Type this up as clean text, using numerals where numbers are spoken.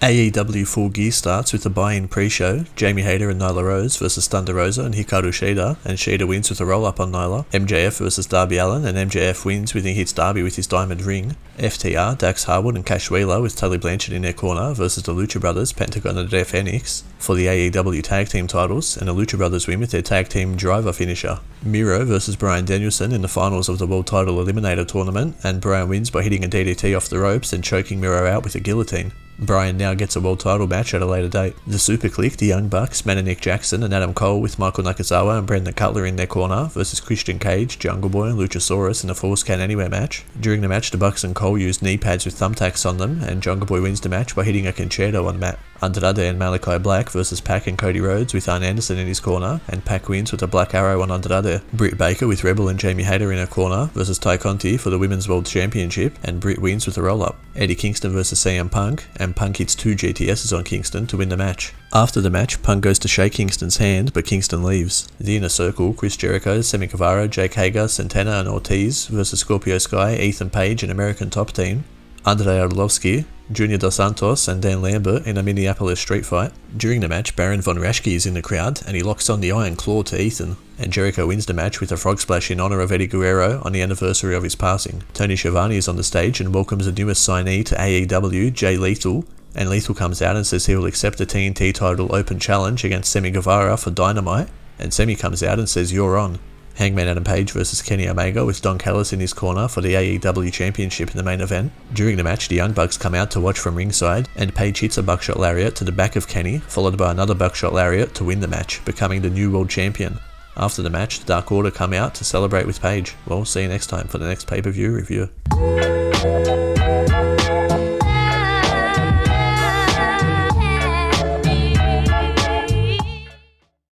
AEW Full Gear starts with the buy-in pre-show, Jamie Hayter and Nyla Rose versus Thunder Rosa and Hikaru Shida, and Shida wins with a roll-up on Nyla. MJF versus Darby Allin, and MJF wins when he hits Darby with his diamond ring. FTR, Dax Harwood and Cash Wheeler with Tully Blanchard in their corner versus the Lucha Brothers, Pentagon and Death Phoenix for the AEW Tag Team titles, and the Lucha Brothers win with their Tag Team Driver finisher. Miro versus Bryan Danielson in the finals of the World Title Eliminator Tournament, and Bryan wins by hitting a DDT off the ropes and choking Miro out with a guillotine. Bryan now gets a world title match at a later date. The Super Clique, the Young Bucks, Nick Jackson and Adam Cole with Michael Nakazawa and Brendan Cutler in their corner versus Christian Cage, Jungle Boy and Luchasaurus in a Force Count Anywhere match. During the match, the Bucks and Cole used knee pads with thumbtacks on them, and Jungle Boy wins the match by hitting a concerto on Matt. Andrade and Malakai Black versus Pac and Cody Rhodes with Arn Anderson in his corner, and Pac wins with a black arrow on Andrade. Britt Baker with Rebel and Jamie Hayter in her corner versus Ty Conti for the Women's World Championship, and Britt wins with a roll-up. Eddie Kingston versus CM Punk, and Punk hits 2 GTSs on Kingston to win the match. After the match, Punk goes to shake Kingston's hand, but Kingston leaves. The Inner Circle, Chris Jericho, Sammy Guevara, Jake Hager, Santana and Ortiz versus Scorpio Sky, Ethan Page and American Top Team. Andrei Arlovsky, Junior Dos Santos and Dan Lambert in a Minneapolis street fight. During the match, Baron Von Raschke is in the crowd and he locks on the Iron Claw to Ethan, and Jericho wins the match with a frog splash in honour of Eddie Guerrero on the anniversary of his passing. Tony Schiavone is on the stage and welcomes the newest signee to AEW, Jay Lethal, and Lethal comes out and says he will accept the TNT title open challenge against Sammy Guevara for Dynamite, and Sammy comes out and says you're on. Hangman Adam Page versus Kenny Omega with Don Callis in his corner for the AEW Championship in the main event. During the match, the Young Bucks come out to watch from ringside, and Page hits a buckshot lariat to the back of Kenny, followed by another buckshot lariat to win the match, becoming the new world champion. After the match, the Dark Order come out to celebrate with Page. Well, see you next time for the next pay-per-view review.